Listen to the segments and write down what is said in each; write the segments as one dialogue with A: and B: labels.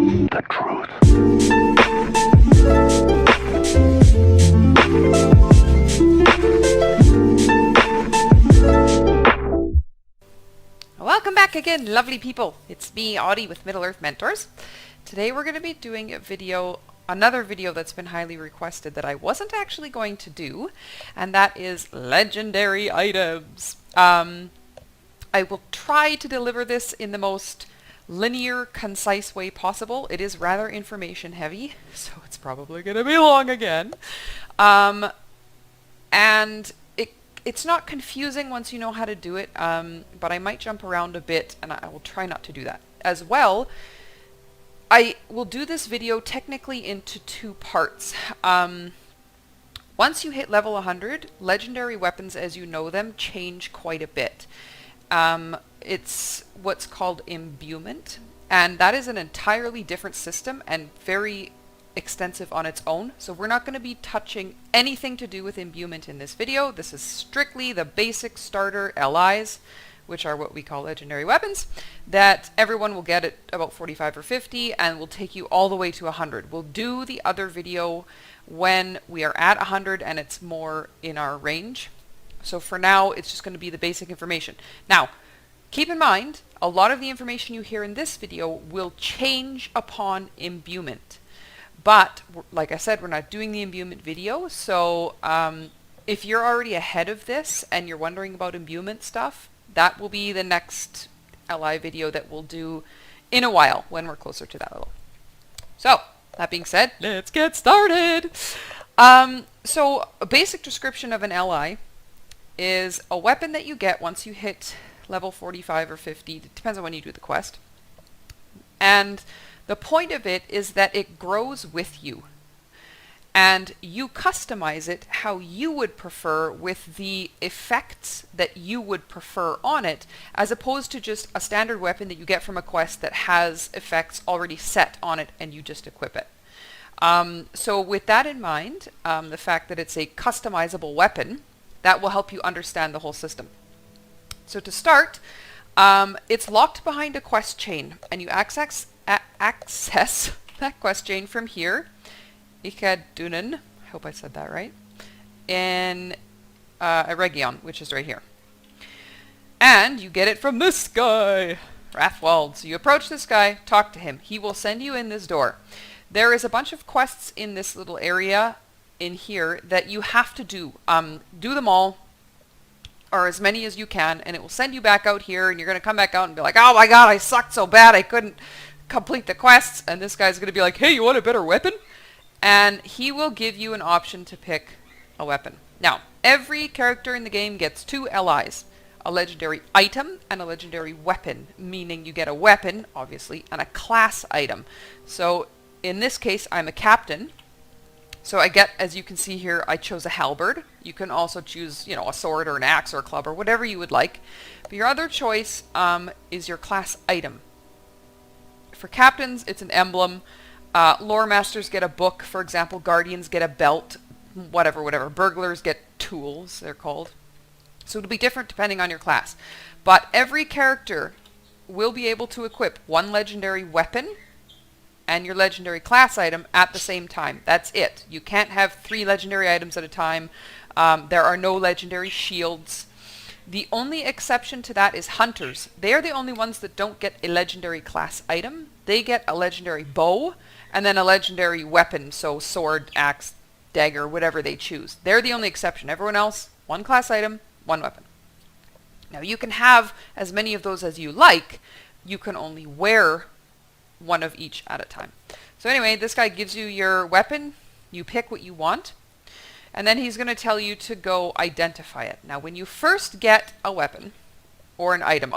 A: The truth.
B: Welcome back again, lovely people. It's me, Audie, with Middle-earth Mentors. Today we're going to be doing another video that's been highly requested that I wasn't actually going to do, and that is legendary items. I will try to deliver this in the most linear, concise way possible. It is rather information heavy, so it's probably going to be long again. And it's not confusing once you know how to do it, but I might jump around a bit, and I will try not to do that. As well, I will do this video technically into two parts. Once you hit level 100, legendary weapons as you know them change quite a bit. It's what's called imbuement, and that is an entirely different system and very extensive on its own. So we're not going to be touching anything to do with imbuement in this video. This is strictly the basic starter LIs, which are what we call legendary weapons, that everyone will get at about 45 or 50 and will take you all the way to 100. We'll do the other video when we are at 100 and it's more in our range. So for now, it's just going to be the basic information. Now, keep in mind, a lot of the information you hear in this video will change upon imbuement. But, like I said, we're not doing the imbuement video, so if you're already ahead of this and you're wondering about imbuement stuff, that will be the next LI video that we'll do in a while when we're closer to that level. So, that being said, let's get started! So, a basic description of an LI is a weapon that you get once you hit level 45 or 50, it depends on when you do the quest. And the point of it is that it grows with you. And you customize it how you would prefer with the effects that you would prefer on it, as opposed to just a standard weapon that you get from a quest that has effects already set on it and you just equip it. So with that in mind, the fact that it's a customizable weapon, that will help you understand the whole system. So to start, it's locked behind a quest chain, and you access that quest chain from here, Ikadunen, I hope I said that right, in Eregion, which is right here. And you get it from this guy, Rathwald. So you approach this guy, talk to him. He will send you in this door. There is a bunch of quests in this little area in here that you have to do. Do them all, or as many as you can, and it will send you back out here, and you're going to come back out and be like, oh my god, I sucked so bad I couldn't complete the quests. And this guy's going to be like, hey, you want a better weapon? And he will give you an option to pick a weapon. Now, every character in the game gets two LIs, a legendary item and a legendary weapon, meaning you get a weapon, obviously, and a class item. So in this case, I'm a captain. So I get, as you can see here, I chose a halberd. You can also choose, a sword or an axe or a club or whatever you would like. But your other choice is your class item. For captains, it's an emblem. Lore masters get a book, for example. Guardians get a belt, whatever. Burglars get tools, they're called. So it'll be different depending on your class. But every character will be able to equip one legendary weapon and your legendary class item at the same time. That's it. You can't have 3 legendary items at a time. There are no legendary shields. The only exception to that is hunters. They are the only ones that don't get a legendary class item. They get a legendary bow and then a legendary weapon, so sword, axe, dagger, whatever they choose. They're the only exception. Everyone else, one class item, one weapon. Now you can have as many of those as you like. You can only wear one of each at a time. So anyway, this guy gives you your weapon. You pick what you want. And then he's going to tell you to go identify it. Now, when you first get a weapon or an item,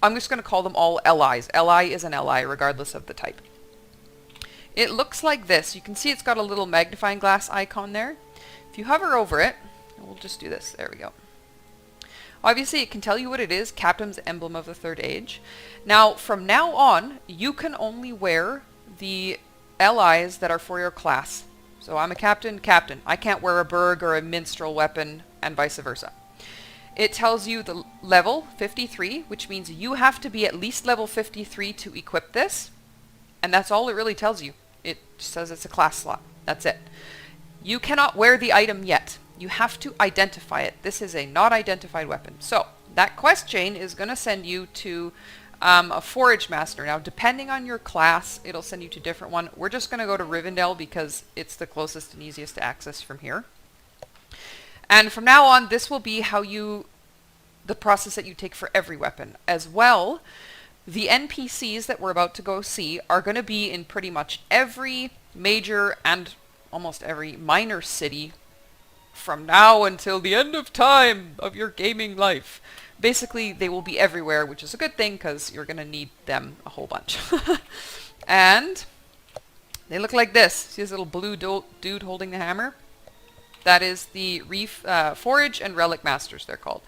B: I'm just going to call them all LIs. LI is an LI regardless of the type. It looks like this. You can see it's got a little magnifying glass icon there. If you hover over it, we'll just do this. There we go. Obviously, it can tell you what it is, Captain's Emblem of the Third Age. Now, from now on, you can only wear the LIs that are for your class. So I'm a captain. I can't wear a burg or a minstrel weapon, and vice versa. It tells you the level, 53, which means you have to be at least level 53 to equip this. And that's all it really tells you. It says it's a class slot. That's it. You cannot wear the item yet. You have to identify it. This is a not identified weapon. So that quest chain is going to send you to a Forage Master. Now, depending on your class, it'll send you to a different one. We're just going to go to Rivendell because it's the closest and easiest to access from here. And from now on, this will be the process that you take for every weapon. As well, the NPCs that we're about to go see are going to be in pretty much every major and almost every minor city from now until the end of time of your gaming life. Basically, they will be everywhere, which is a good thing because you're going to need them a whole bunch. And they look like this. See this little blue dude holding the hammer? That is the Reforge and Relic Masters, they're called.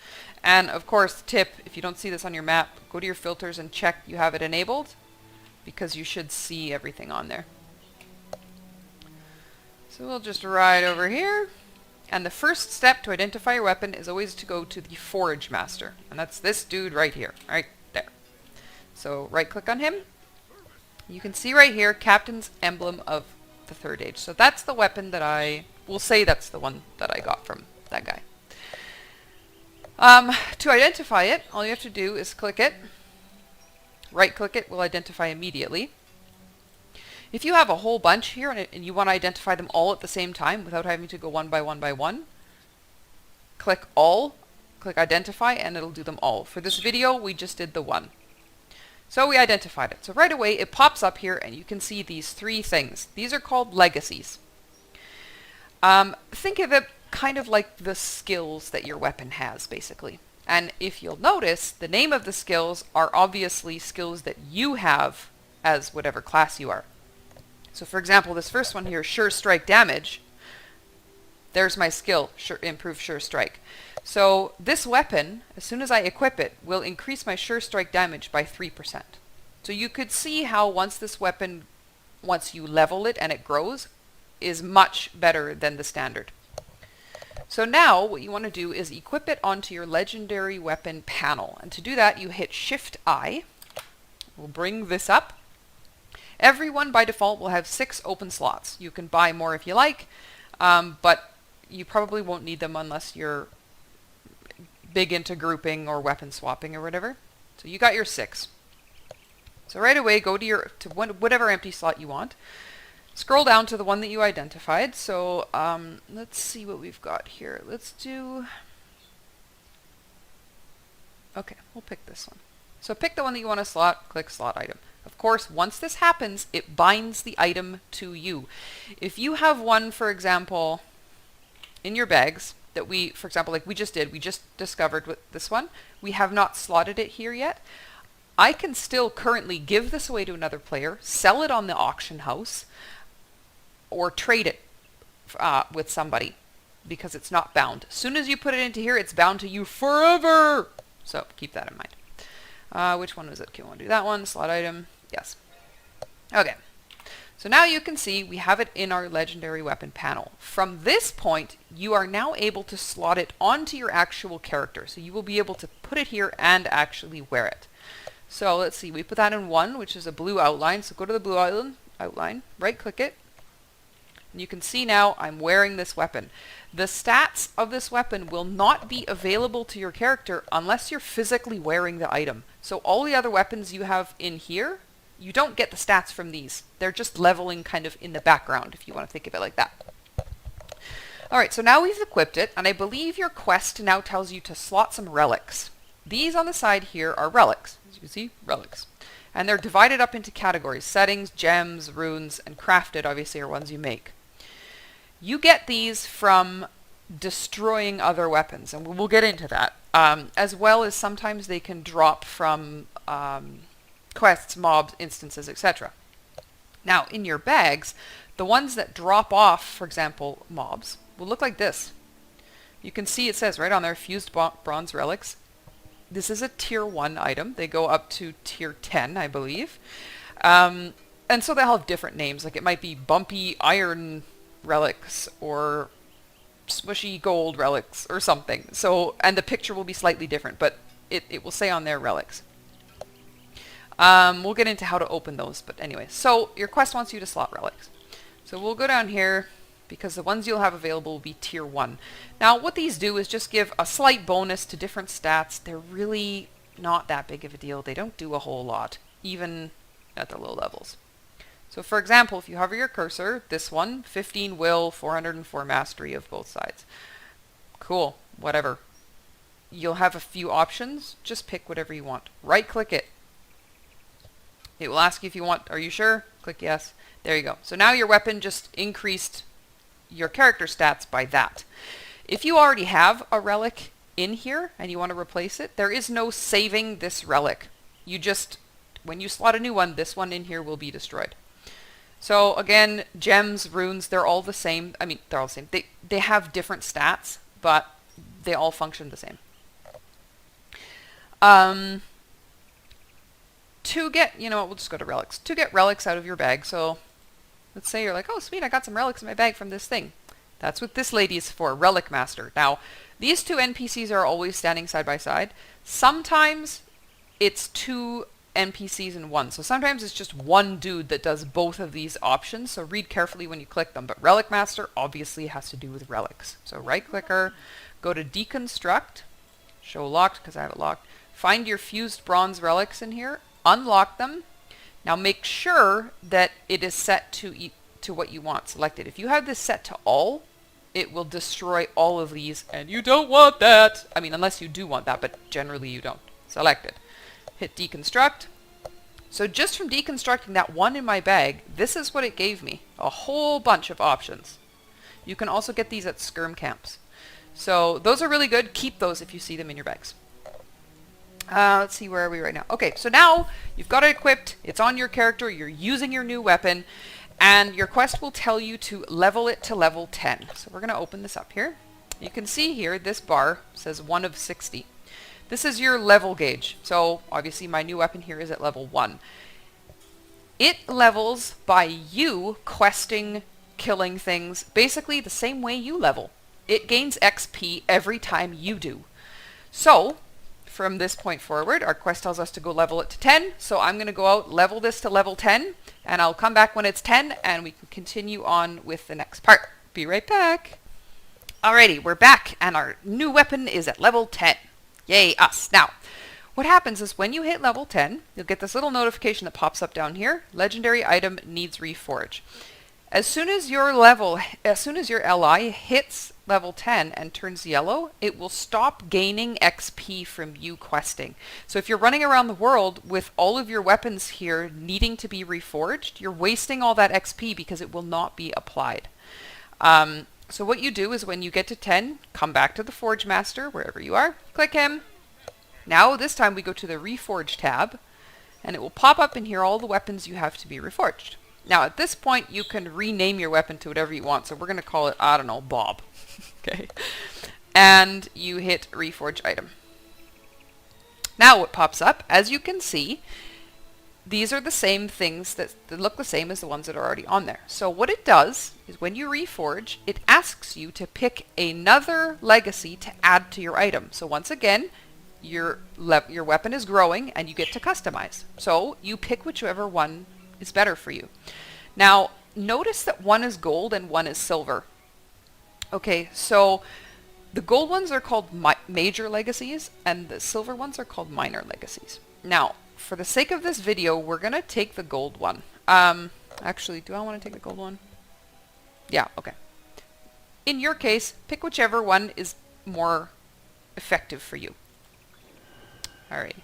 B: And of course, tip, if you don't see this on your map, go to your filters and check you have it enabled, because you should see everything on there. So we'll just ride over here. And the first step to identify your weapon is always to go to the Forage Master. And that's this dude right here, right there. So right click on him. You can see right here, Captain's Emblem of the Third Age. So that's the weapon that I will say that's the one that I got from that guy. To identify it, all you have to do is click it. Right click it will identify immediately. If you have a whole bunch here and you want to identify them all at the same time without having to go one by one, click all, click identify, and it'll do them all. For this video, we just did the one. So we identified it. So right away, it pops up here and you can see these three things. These are called Legacies. Think of it kind of like the skills that your weapon has, basically. And if you'll notice, the name of the skills are obviously skills that you have as whatever class you are. So for example, this first one here, Sure Strike Damage, there's my skill, Improve Sure Strike. So this weapon, as soon as I equip it, will increase my Sure Strike damage by 3%. So you could see how once this weapon, once you level it and it grows, is much better than the standard. So now what you want to do is equip it onto your legendary weapon panel. And to do that, you hit Shift I. We'll bring this up. Everyone by default will have 6 open slots. You can buy more if you like, but you probably won't need them unless you're big into grouping or weapon swapping or whatever. So you got your 6. So right away, go to whatever empty slot you want. Scroll down to the one that you identified. So let's see what we've got here. Let's do... Okay, we'll pick this one. So pick the one that you want to slot, click Slot Item. Of course, once this happens, it binds the item to you. If you have one, for example, in your bags, that for example, like we just discovered with this one, we have not slotted it here yet. I can still currently give this away to another player, sell it on the auction house, or trade it with somebody, because it's not bound. As soon as you put it into here, it's bound to you forever! So keep that in mind. Which one was it? Okay, I want to do that one. Slot item. Yes. Okay. So now you can see we have it in our legendary weapon panel. From this point, you are now able to slot it onto your actual character. So you will be able to put it here and actually wear it. So let's see. We put that in 1, which is a blue outline. So go to the blue outline, right click it. And you can see now I'm wearing this weapon. The stats of this weapon will not be available to your character unless you're physically wearing the item. So all the other weapons you have in here, you don't get the stats from these. They're just leveling kind of in the background, if you want to think of it like that. Alright, so now we've equipped it, and I believe your quest now tells you to slot some relics. These on the side here are relics. As you can see, relics. And they're divided up into categories. Settings, gems, runes, and crafted, obviously, are ones you make. You get these from destroying other weapons, and we'll get into that. As well as sometimes they can drop from quests, mobs, instances, etc. Now, in your bags, the ones that drop off, for example, mobs, will look like this. You can see it says right on there, Fused Bronze Relics. This is a tier 1 item. They go up to tier 10, I believe. And so they'll have different names. Like it might be Bumpy Iron Relics or Smushy Gold Relics or something. So, and the picture will be slightly different, but it will say on there Relics. We'll get into how to open those, but anyway. So your quest wants you to slot relics. So we'll go down here, because the ones you'll have available will be tier 1. Now what these do is just give a slight bonus to different stats. They're really not that big of a deal. They don't do a whole lot, even at the low levels. So for example, if you hover your cursor, this one, 15 will, 404 mastery of both sides. Cool, whatever. You'll have a few options. Just pick whatever you want. Right click it. It will ask you if you want, are you sure? Click yes. There you go. So now your weapon just increased your character stats by that. If you already have a relic in here and you want to replace it, there is no saving this relic. You just, when you slot a new one, this one in here will be destroyed. So again, gems, runes, they're all the same. I mean, they're all the same. They have different stats, but they all function the same. To get, you know what, we'll just go to relics. To get relics out of your bag, so let's say you're like, oh sweet, I got some relics in my bag from this thing. That's what this lady is for, Relic Master. Now, these two NPCs are always standing side by side. Sometimes it's two NPCs in one. So sometimes it's just one dude that does both of these options. So read carefully when you click them. But Relic Master obviously has to do with relics. So right clicker, go to Deconstruct, show locked because I have it locked. Find your fused bronze relics in here, unlock them. Now make sure that it is set to what you want selected. If you have this set to all, it will destroy all of these, and you don't want that. I mean, unless you do want that, but generally you don't. Select it. Hit Deconstruct. So just from deconstructing that one in my bag, this is what it gave me. A whole bunch of options. You can also get these at skirm camps. So those are really good. Keep those if you see them in your bags. Let's see, where are we right now? Okay, so now you've got it equipped. It's on your character. You're using your new weapon. And your quest will tell you to level it to level 10. So we're going to open this up here. You can see here, this bar says 1 of 60. This is your level gauge. So obviously my new weapon here is at level 1. It levels by you questing, killing things, basically the same way you level. It gains XP every time you do. So from this point forward, our quest tells us to go level it to 10. So I'm going to go out, level this to level 10. And I'll come back when it's 10 and we can continue on with the next part. Be right back. Alrighty, we're back and our new weapon is at level 10. Yay, us. Now, what happens is when you hit level 10, you'll get this little notification that pops up down here. Legendary item needs Reforge. As soon as your LI hits level 10 and turns yellow, it will stop gaining XP from you questing. So if you're running around the world with all of your weapons here needing to be reforged, you're wasting all that XP because it will not be applied. So what you do is when you get to 10, come back to the Forge Master, wherever you are, click him. Now this time we go to the Reforge tab, and it will pop up in here all the weapons you have to be reforged. Now at this point you can rename your weapon to whatever you want, so we're going to call it, I don't know, Bob. Okay, and you hit Reforge item. Now what pops up, as you can see, these are the same things that look the same as the ones that are already on there. So what it does is when you reforge, it asks you to pick another legacy to add to your item. So once again, your weapon is growing and you get to customize. So you pick whichever one is better for you. Now notice that one is gold and one is silver. Okay, so the gold ones are called major legacies and the silver ones are called minor legacies. Now, for the sake of this video, we're going to take the gold one. Actually, do I want to take the gold one? Yeah, okay. In your case, pick whichever one is more effective for you. Alright.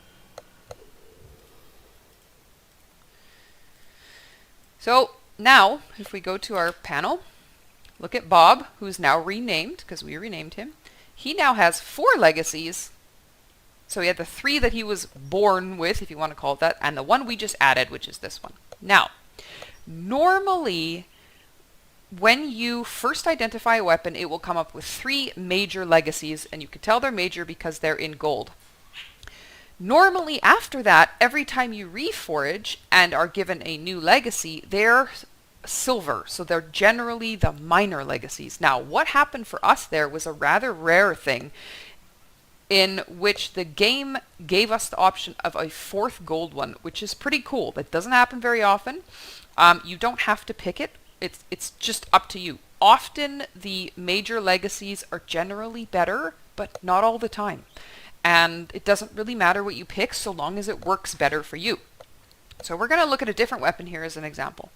B: So, now, if we go to our panel, look at Bob, who's now renamed, because we renamed him. He now has 4 legacies. So he had the 3 that he was born with, if you want to call it that, and the one we just added, which is this one. Now, normally, when you first identify a weapon, it will come up with 3 major legacies, and you can tell they're major because they're in gold. Normally, after that, every time you reforge and are given a new legacy, they're silver, so they're generally the minor legacies. Now, what happened for us there was a rather rare thing. in which the game gave us the option of a 4th gold one, which is pretty cool. That doesn't happen very often. You don't have to pick it. It's just up to you. Often the major legacies are generally better, but not all the time. And it doesn't really matter what you pick so long as it works better for you. So we're going to look at a different weapon here as an example.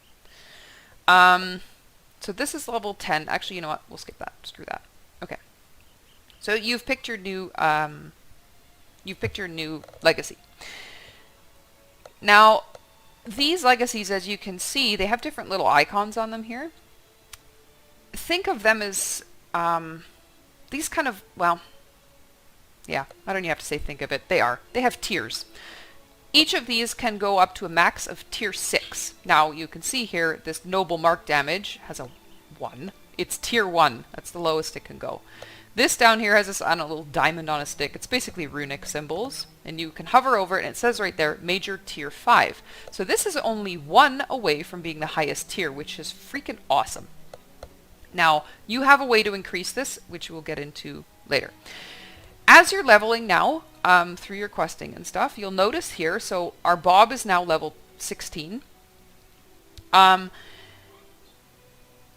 B: So this is level 10. Actually, you know what? We'll skip that. Screw that. Okay. So you've picked your new legacy. Now, these legacies, as you can see, they have different little icons on them here. Think of them as these kind of, well, yeah, I don't even have to say think of it. They have tiers. Each of these can go up to a max of tier 6. Now, you can see here, this noble mark damage has a 1. It's tier 1. That's the lowest it can go. This down here has this, I don't know, little diamond on a stick. It's basically runic symbols. And you can hover over it, and it says right there, major tier 5. So this is only 1 away from being the highest tier, which is freaking awesome. Now, you have a way to increase this, which we'll get into later. As you're leveling now, through your questing and stuff, you'll notice here, so our Bob is now level 16.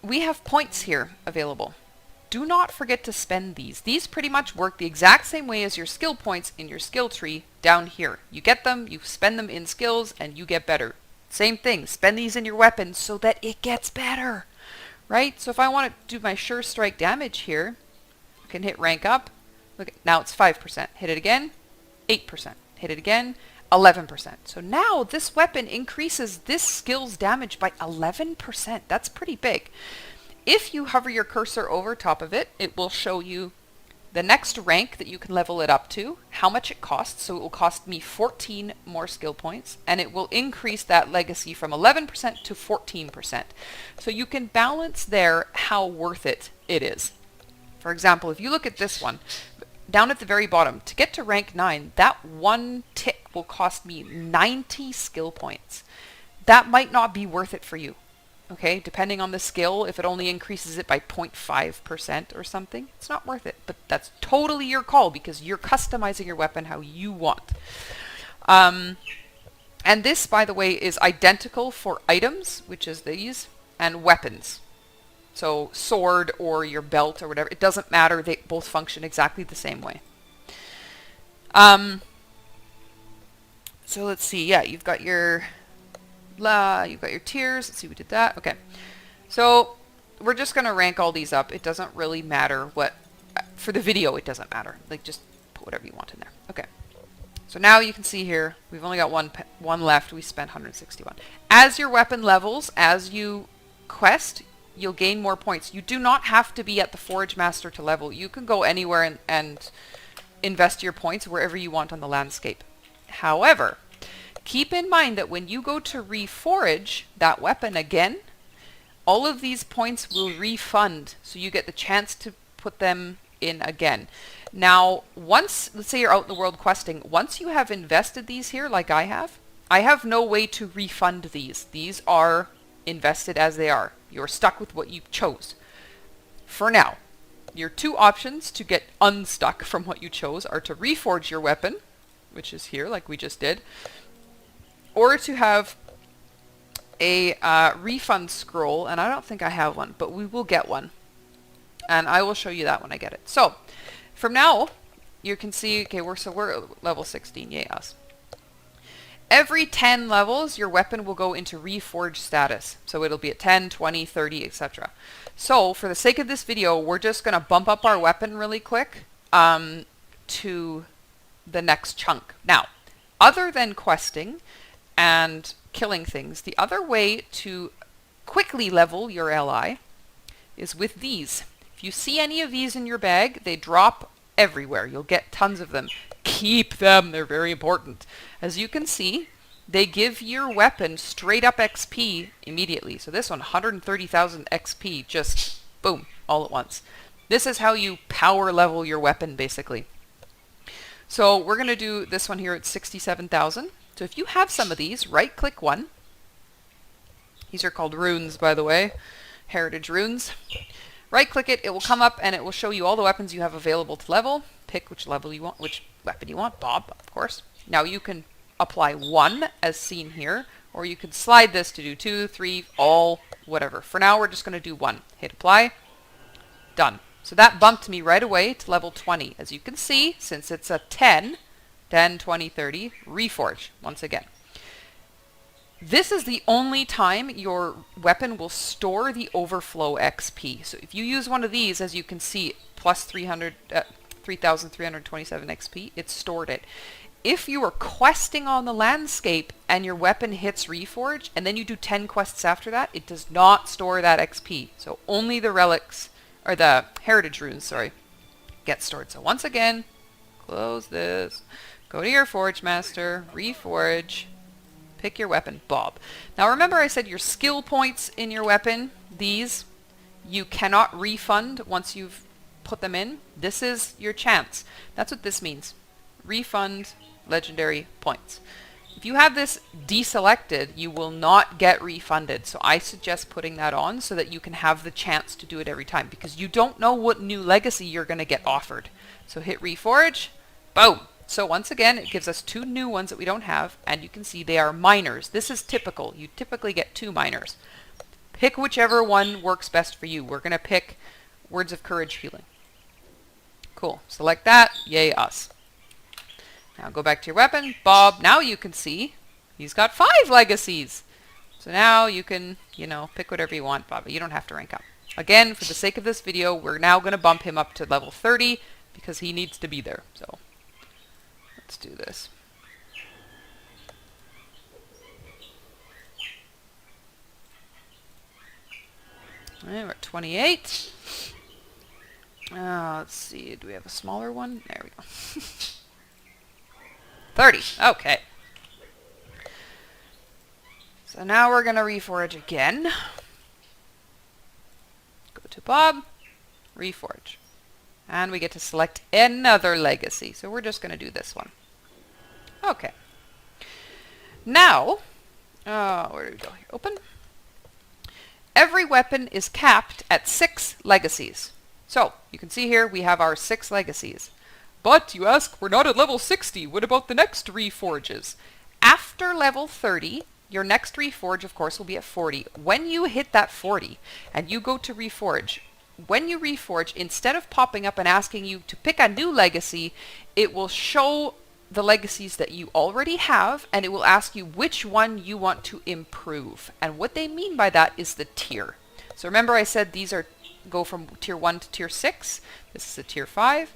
B: We have points here available. Do not forget to spend these. These pretty much work the exact same way as your skill points in your skill tree down here. You get them, you spend them in skills, and you get better. Same thing, spend these in your weapons so that it gets better. Right? So if I want to do my sure strike damage here, I can hit rank up. Look, now it's 5%. Hit it again, 8%. Hit it again, 11%. So now this weapon increases this skill's damage by 11%. That's pretty big. If you hover your cursor over top of it, it will show you the next rank that you can level it up to, how much it costs. So it will cost me 14 more skill points, and it will increase that legacy from 11% to 14%. So you can balance there how worth it is. For example, if you look at this one, down at the very bottom, to get to rank 9, that one tick will cost me 90 skill points. That might not be worth it for you. Okay, depending on the skill, if it only increases it by 0.5% or something, it's not worth it. But that's totally your call because you're customizing your weapon how you want. And this, by the way, is identical for items, which is these, and weapons. So sword or your belt or whatever, it doesn't matter. They both function exactly the same way. So let's see. Yeah, you've got your tiers. Let's see, we did that. Okay. So we're just going to rank all these up. It doesn't really matter what, for the video, it doesn't matter. Like, just put whatever you want in there. Okay. So now you can see here, we've only got one left. We spent 161. As your weapon levels, as you quest, you'll gain more points. You do not have to be at the Forge Master to level. You can go anywhere and invest your points wherever you want on the landscape. However, keep in mind that when you go to reforge that weapon again, all of these points will refund, so you get the chance to put them in again. Now, once, let's say you're out in the world questing, once you have invested these here, like I have no way to refund these. These are invested as they are. You're stuck with what you chose. For now, your two options to get unstuck from what you chose are to reforge your weapon, which is here, like we just did, or to have a refund scroll, and I don't think I have one, but we will get one. And I will show you that when I get it. So, from now, you can see, okay, we're level 16, yay us. Every 10 levels, your weapon will go into reforge status. So it'll be at 10, 20, 30, etc. So, for the sake of this video, we're just going to bump up our weapon really quick to the next chunk. Now, other than questing and killing things, the other way to quickly level your ally is with these. If you see any of these in your bag, they drop everywhere. You'll get tons of them. Keep them, they're very important. As you can see, they give your weapon straight up XP immediately. So this one, 130,000 XP, just boom, all at once. This is how you power level your weapon, basically. So we're going to do this one here at 67,000. So if you have some of these, right-click one. These are called runes, by the way. Heritage runes. Right click it, it will come up and it will show you all the weapons you have available to level. Pick which level you want, which weapon you want, Bob, of course. Now you can apply 1 as seen here, or you can slide this to do 2, 3, all, whatever. For now we're just going to do 1. Hit apply. Done. So that bumped me right away to level 20. As you can see, since it's a 10, 20, 30, Reforge once again. This is the only time your weapon will store the overflow XP. So if you use one of these, as you can see, plus 3,327 XP, it stored it. If you are questing on the landscape and your weapon hits Reforge, and then you do 10 quests after that, it does not store that XP. So only the relics, or the heritage runes, sorry, get stored. So once again, close this, go to your Forge Master, Reforge, pick your weapon, Bob. Now remember I said your skill points in your weapon, these, you cannot refund once you've put them in. This is your chance. That's what this means. Refund legendary points. If you have this deselected, you will not get refunded. So I suggest putting that on so that you can have the chance to do it every time, because you don't know what new legacy you're going to get offered. So hit Reforge, boom. So once again, it gives us 2 new ones that we don't have, and you can see they are minors. This is typical. You typically get 2 minors. Pick whichever one works best for you. We're going to pick Words of Courage Healing. Cool. Select that. Yay us. Now go back to your weapon. Bob, now you can see he's got 5 legacies. So now you can, you know, pick whatever you want, Bob. You don't have to rank up. Again, for the sake of this video, we're now going to bump him up to level 30 because he needs to be there. So let's do this. Alright, we're at 28. Let's see, do we have a smaller one? There we go. 30, okay. So now we're going to Reforge again. Go to Bob, Reforge. And we get to select another legacy. So we're just going to do this one. Okay. Now, where do we go here? Open. Every weapon is capped at 6 legacies. So, you can see here we have our 6 legacies. But, you ask, we're not at level 60. What about the next Reforges? After level 30, your next Reforge, of course, will be at 40. When you hit that 40, and you go to Reforge, when you Reforge, instead of popping up and asking you to pick a new legacy, it will show the legacies that you already have, and it will ask you which one you want to improve. And what they mean by that is the tier. So remember I said these go from tier 1 to tier 6. This is a tier 5.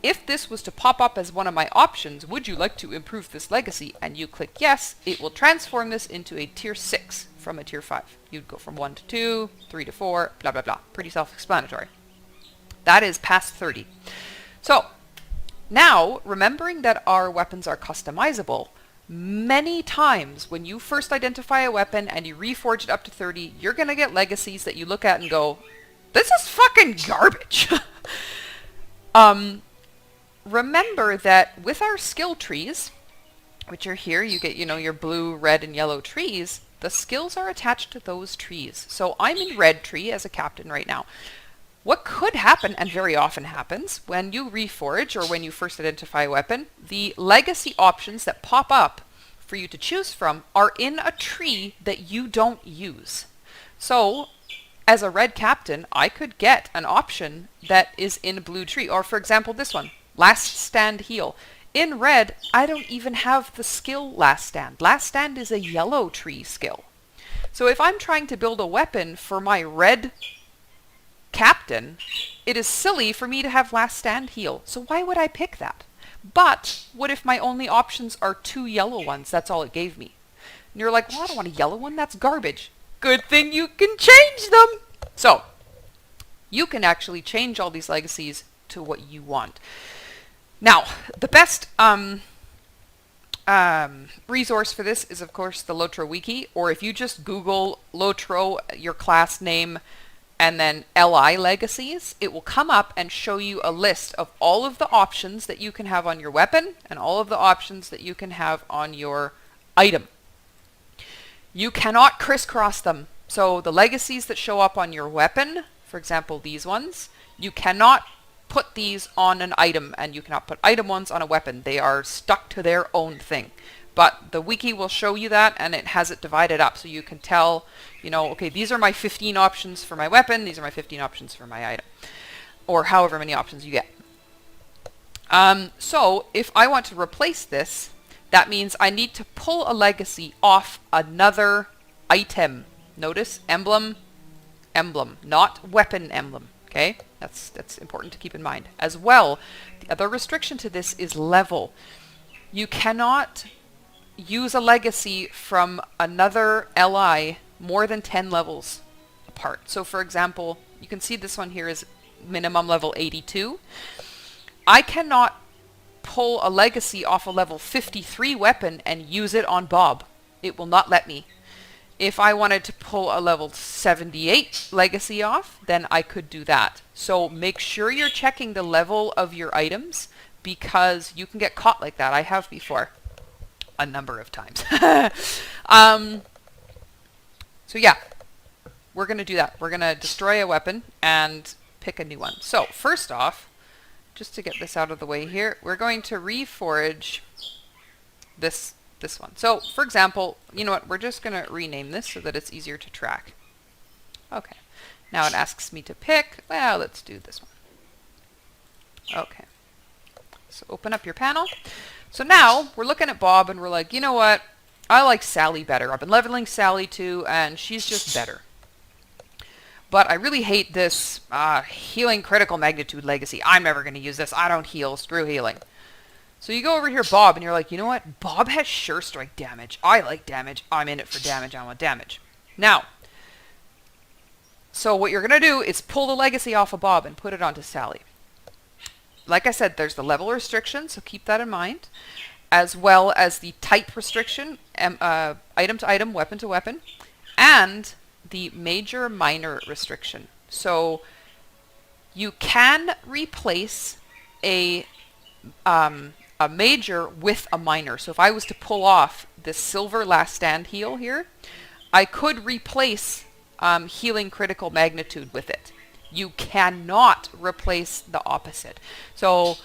B: If this was to pop up as one of my options, would you like to improve this legacy? And you click yes, it will transform this into a tier 6 from a tier 5. You'd go from 1 to 2, 3 to 4, blah, blah, blah. Pretty self-explanatory. That is past 30. So, now, remembering that our weapons are customizable, many times when you first identify a weapon and you reforge it up to 30, you're going to get legacies that you look at and go, this is fucking garbage. Remember that with our skill trees, which are here, you get, your blue, red, and yellow trees, the skills are attached to those trees. So I'm in red tree as a captain right now. What could happen, and very often happens, when you reforge or when you first identify a weapon, the legacy options that pop up for you to choose from are in a tree that you don't use. So, as a red captain, I could get an option that is in a blue tree. Or for example, this one, Last Stand Heal. In red, I don't even have the skill Last Stand. Last Stand is a yellow tree skill. So if I'm trying to build a weapon for my red captain, it is silly for me to have Last Stand Heal. So why would I pick that? But what if my only options are 2 yellow ones? That's all it gave me. And you're like, well, I don't want a yellow one. That's garbage. Good thing you can change them. So you can actually change all these legacies to what you want. Now, the best resource for this is, of course, the LOTRO wiki, or if you just Google LOTRO, your class name, and then LI legacies, it will come up and show you a list of all of the options that you can have on your weapon and all of the options that you can have on your item. You cannot crisscross them. So the legacies that show up on your weapon for example, these ones, you cannot put these on an item, and you cannot put item ones on a weapon. They are stuck to their own thing. But the wiki will show you that, and it has it divided up, so you can tell, you know, okay, these are my 15 options for my weapon, these are my 15 options for my item, or however many options you get. So if I want to replace this, that means I need to pull a legacy off another item. Notice emblem, emblem, not weapon emblem. Okay, that's important to keep in mind. As well, the other restriction to this is level. You cannot use a legacy from another LI more than 10 levels apart. So for example, you can see this one here is minimum level 82. I cannot pull a legacy off a level 53 weapon and use it on Bob. It will not let me. If I wanted to pull a level 78 legacy off, then I could do that. So make sure you're checking the level of your items, because you can get caught like that. I have before. A number of times. So yeah, we're going to do that. We're going to destroy a weapon and pick a new one. So first off, just to get this out of the way here, we're going to reforge this one. So for example, you know what, we're just going to rename this so that it's easier to track. Okay, now it asks me to pick, well, let's do this one. Okay, so open up your panel. So now we're looking at Bob and we're like, you know what, I like Sally better. I've been leveling Sally too, and she's just better. But I really hate this healing critical magnitude legacy. I'm never going to use this. I don't heal. Screw healing. So you go over here, Bob, and you're like, you know what? Bob has sure strike damage. I like damage. I'm in it for damage. I want damage. Now, so what you're going to do is pull the legacy off of Bob and put it onto Sally. Like I said, there's the level restriction, so keep that in mind, as well as the type restriction, item to item, weapon to weapon, and the major minor restriction. So you can replace a major with a minor. So if I was to pull off this silver last stand heal here, I could replace healing critical magnitude with it. You cannot replace the opposite. So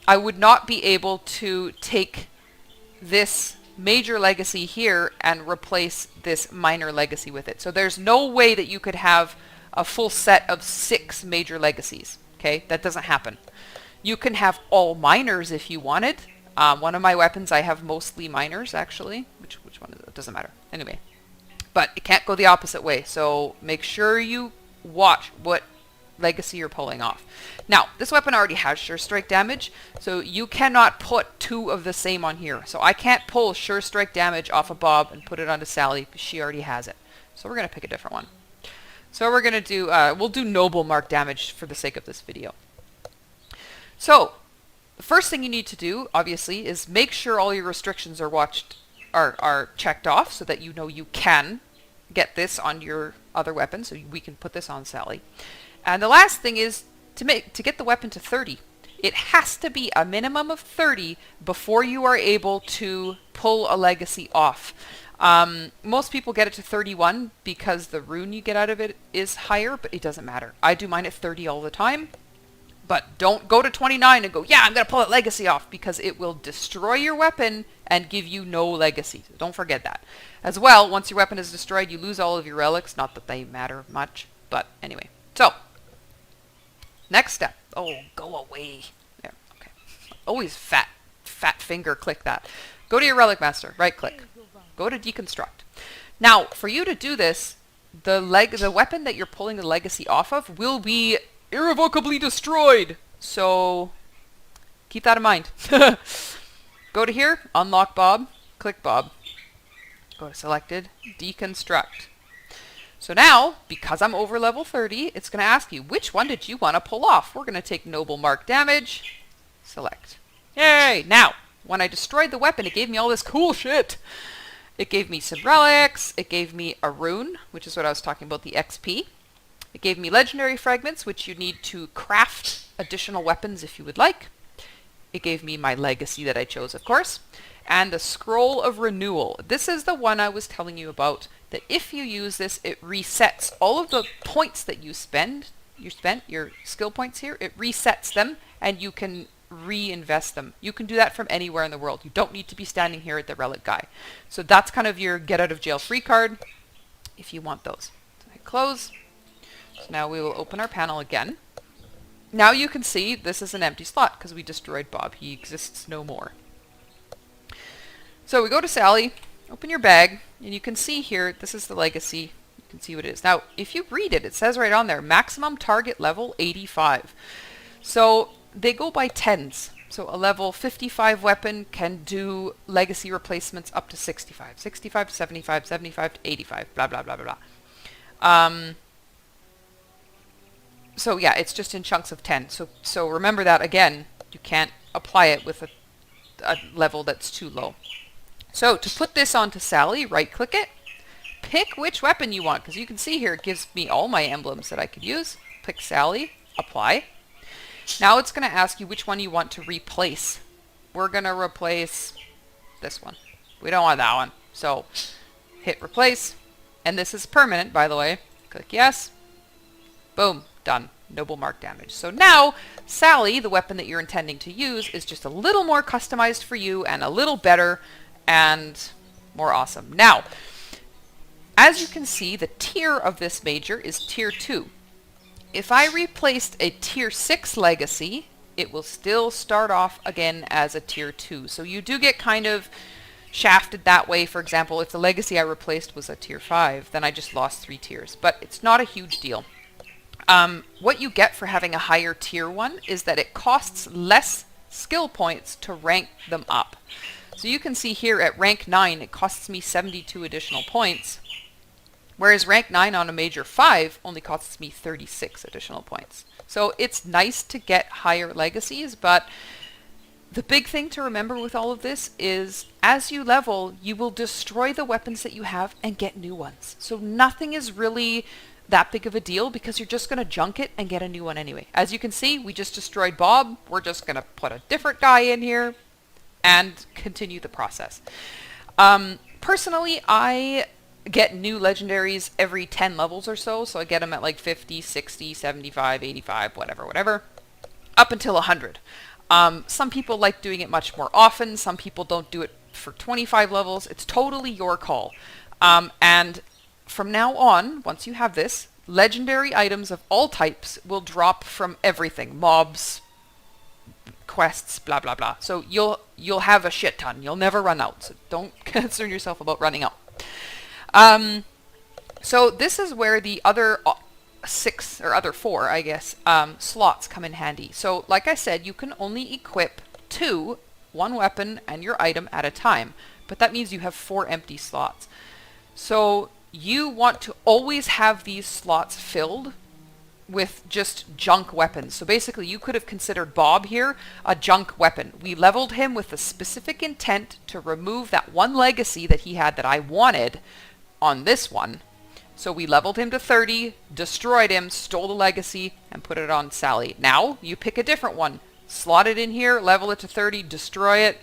B: I would not be able to take this major legacy here and replace this minor legacy with it. So there's no way that you could have a full set of 6 major legacies. Okay, that doesn't happen. You can have all minors if you wanted. One of my weapons, I have mostly minors actually. Which one is it? It doesn't matter. Anyway, but it can't go the opposite way. So make sure you watch what legacy you're pulling off. Now, this weapon already has sure strike damage, so you cannot put 2 of the same on here. So I can't pull sure strike damage off of Bob and put it onto Sally because she already has it. So we're going to pick a different one. So we're going to do, we'll do noble mark damage for the sake of this video. So the first thing you need to do, obviously, is make sure all your restrictions are checked off so that you know you can get this on your other weapon, so we can put this on Sally. And the last thing is to get the weapon to 30. It has to be a minimum of 30 before you are able to pull a legacy off. Most people get it to 31 because the rune you get out of it is higher, but it doesn't matter. I do mine at 30 all the time. But don't go to 29 and go, yeah, I'm going to pull that legacy off, because it will destroy your weapon and give you no legacy. So don't forget that. As well, once your weapon is destroyed, you lose all of your relics. Not that they matter much, but anyway. So, next step. Oh, go away. There, okay. Always fat finger click that. Go to your Relic Master, right click. Go to Deconstruct. Now, for you to do this, the weapon that you're pulling the legacy off of will be irrevocably destroyed. So, keep that in mind. Go to here, unlock Bob, click Bob. Go to selected, Deconstruct. So now, because I'm over level 30, it's going to ask you, which one did you want to pull off? We're going to take noble mark damage. Select. Yay! Now, when I destroyed the weapon, it gave me all this cool shit. It gave me some relics. It gave me a rune, which is what I was talking about, the XP. It gave me legendary fragments, which you need to craft additional weapons if you would like. It gave me my legacy that I chose, of course. And the Scroll of Renewal. This is the one I was telling you about, that if you use this, it resets all of the points that you spend you spent your skill points here, it resets them and you can reinvest them. You can do that from anywhere in the world. You don't need to be standing here at the relic guy. So that's kind of your get out of jail free card if you want those. So I close. So now we will open our panel again. Now you can see this is an empty slot because we destroyed Bob. He exists no more. So we go to Sally, open your bag, and you can see here, this is the legacy. You can see what it is. Now, if you read it, it says right on there, maximum target level 85. So they go by tens. So a level 55 weapon can do legacy replacements up to 65. 65 to 75, 75 to 85, blah, blah, blah, blah, blah. So yeah, it's just in chunks of 10. So remember that again, you can't apply it with a level that's too low. So to put this onto Sally, right click it, pick which weapon you want, because you can see here it gives me all my emblems that I could use. Pick Sally, apply. Now it's going to ask you which one you want to replace. We're going to replace this one. We don't want that one. So hit replace, and this is permanent, by the way. Click yes. Boom, done. Noble mark damage. So now Sally, the weapon that you're intending to use, is just a little more customized for you and a little better and more awesome. Now, as you can see, the tier of this major is tier 2. If I replaced a tier 6 legacy, it will still start off again as a tier 2. So you do get kind of shafted that way. For example, if the legacy I replaced was a tier 5, then I just lost 3 tiers. But it's not a huge deal. What you get for having a higher tier one is that it costs less skill points to rank them up. So you can see here at rank 9, it costs me 72 additional points, whereas rank 9 on a major 5 only costs me 36 additional points. So it's nice to get higher legacies, but the big thing to remember with all of this is as you level, you will destroy the weapons that you have and get new ones. So nothing is really that big of a deal because you're just going to junk it and get a new one anyway. As you can see, we just destroyed Bob. We're just going to put a different guy in here and continue the process. Personally, I get new legendaries every 10 levels or so. So I get them at like 50, 60, 75, 85, whatever, up until 100. Some people like doing it much more often. Some people don't do it for 25 levels. It's totally your call. And from now on, once you have this, legendary items of all types will drop from everything. Mobs, quests, blah, blah, blah. So you'll have a shit ton. You'll never run out. So don't concern yourself about running out. So this is where the other 6, or other 4, I guess, slots come in handy. So like I said, you can only equip 2, one weapon and your item at a time. But that means you have 4 empty slots. So you want to always have these slots filled with just junk weapons. So basically you could have considered Bob here a junk weapon. We leveled him with the specific intent to remove that one legacy that he had that I wanted on this one. So we leveled him to 30, destroyed him, stole the legacy, and put it on Sally. Now you pick a different one, slot it in here, level it to 30, destroy it,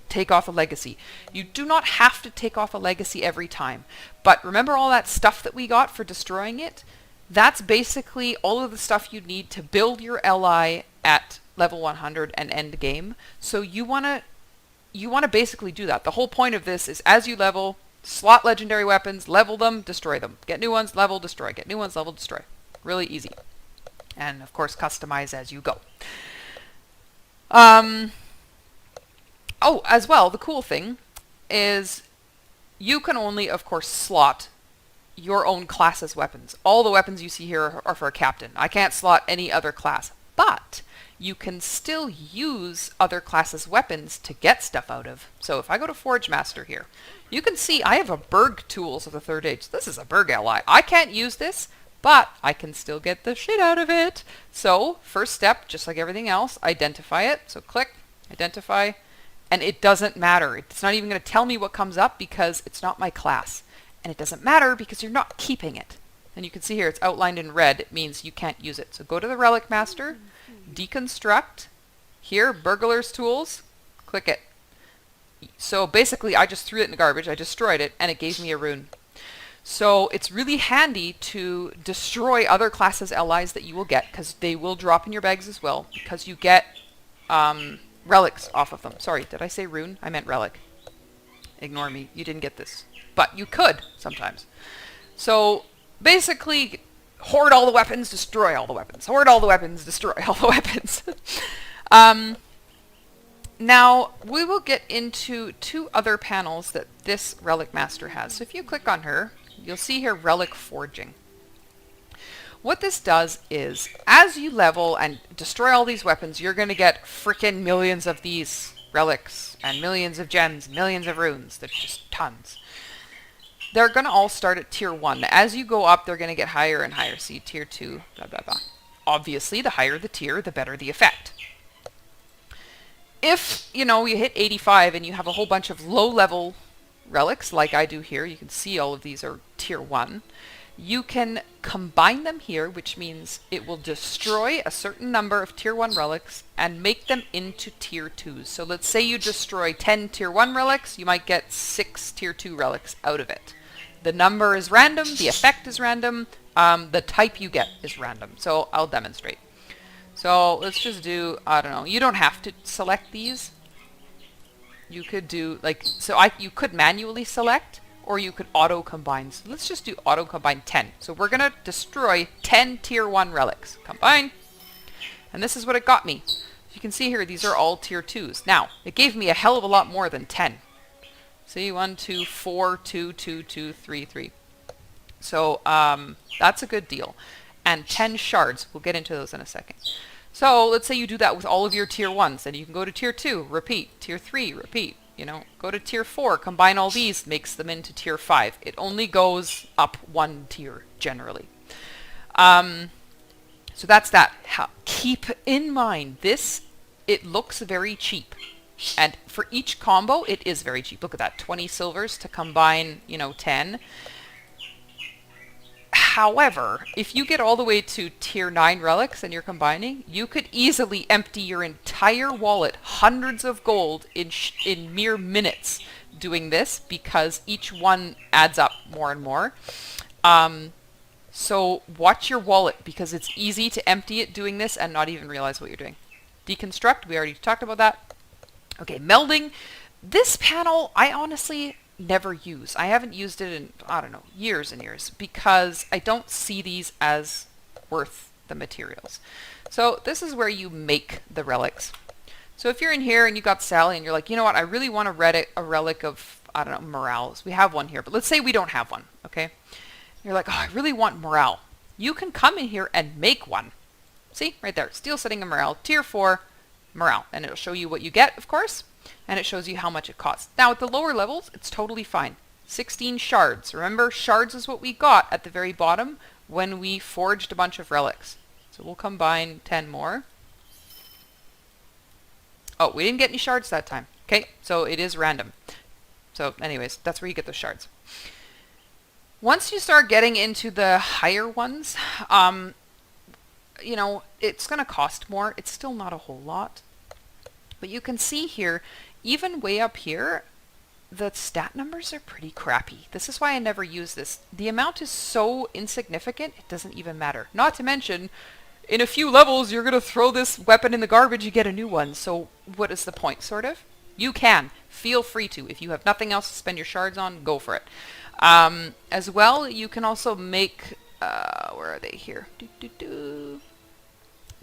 B: take off a legacy. You do not have to take off a legacy every time. But remember all that stuff that we got for destroying it? That's basically all of the stuff you need to build your LI at level 100 and end game. So you want to basically do that. The whole point of this is as you level, slot legendary weapons, level them, destroy them. Get new ones, level, destroy. Get new ones, level, destroy. Really easy. And of course customize as you go. Oh, as well, the cool thing is you can only, of course, slot your own class's weapons. All the weapons you see here are for a captain. I can't slot any other class, but you can still use other classes' weapons to get stuff out of. So if I go to Forge Master here, you can see I have a Berg Tools of the 3rd Age. This is a Berg ally. I can't use this, but I can still get the shit out of it. So first step, just like everything else, identify it. So click, identify, and it doesn't matter. It's not even going to tell me what comes up because it's not my class. And it doesn't matter because you're not keeping it. And you can see here it's outlined in red. It means you can't use it. So go to the Relic Master, Deconstruct, here, Burglar's Tools, click it. So basically I just threw it in the garbage, I destroyed it, and it gave me a rune. So it's really handy to destroy other classes' allies that you will get, because they will drop in your bags as well, because you get relics off of them. Sorry, did I say rune? I meant relic. Ignore me, you didn't get this. But you could, sometimes. So, basically, hoard all the weapons, destroy all the weapons. Hoard all the weapons, destroy all the weapons. Now, we will get into two other panels that this Relic Master has. So if you click on her, you'll see here Relic Forging. What this does is, as you level and destroy all these weapons, you're going to get frickin' millions of these relics, and millions of gems, millions of runes. There's just tons. They're going to all start at tier 1. As you go up, they're going to get higher and higher. See, tier 2, blah, blah, blah. Obviously, the higher the tier, the better the effect. If, you know, you hit 85 and you have a whole bunch of low-level relics, like I do here, you can see all of these are tier 1, you can combine them here, which means it will destroy a certain number of tier 1 relics and make them into tier 2s. So let's say you destroy 10 tier 1 relics, you might get 6 tier 2 relics out of it. The number is random, the effect is random, the type you get is random. So I'll demonstrate. So let's just do, I don't know, you don't have to select these. You could do, like, you could manually select, or you could auto-combine. So let's just do auto-combine 10. So we're going to destroy 10 tier 1 relics. Combine. And this is what it got me. You can see here, these are all tier 2s. Now, it gave me a hell of a lot more than 10. See, 1, 2, 4, 2, 2, 2, 3, 3. So that's a good deal. And 10 shards. We'll get into those in a second. So let's say you do that with all of your tier 1s. Then you can go to tier 2, repeat. Tier 3, repeat. You know, go to tier 4, combine all these, makes them into tier 5. It only goes up 1 tier, generally. So that's that. Keep in mind, it looks very cheap. And for each combo, it is very cheap. Look at that, 20 silvers to combine, you know, 10. However, if you get all the way to tier 9 relics and you're combining, you could easily empty your entire wallet, hundreds of gold, in mere minutes doing this, because each one adds up more and more. So watch your wallet, because it's easy to empty it doing this and not even realize what you're doing. Deconstruct, we already talked about that. Okay, melding. This panel, I honestly never use. I haven't used it in, I don't know, years and years, because I don't see these as worth the materials. So this is where you make the relics. So if you're in here and you got Sally and you're like, you know what, I really want a relic of, I don't know, morale. We have one here, but let's say we don't have one, okay? You're like, oh, I really want morale. You can come in here and make one. See, right there, steel setting of morale, tier 4 morale, and it'll show you what you get, of course. And it shows you how much it costs. Now, at the lower levels, it's totally fine. 16 shards. Remember, shards is what we got at the very bottom when we forged a bunch of relics. So we'll combine 10 more. Oh, we didn't get any shards that time. Okay, so it is random. So anyways, that's where you get those shards. Once you start getting into the higher ones, you know, it's going to cost more. It's still not a whole lot. But you can see here, even way up here, the stat numbers are pretty crappy. This is why I never use this. The amount is so insignificant, it doesn't even matter. Not to mention, in a few levels, you're going to throw this weapon in the garbage, you get a new one. So what is the point, sort of? You can. Feel free to. If you have nothing else to spend your shards on, go for it. As well, you can also make, where are they here?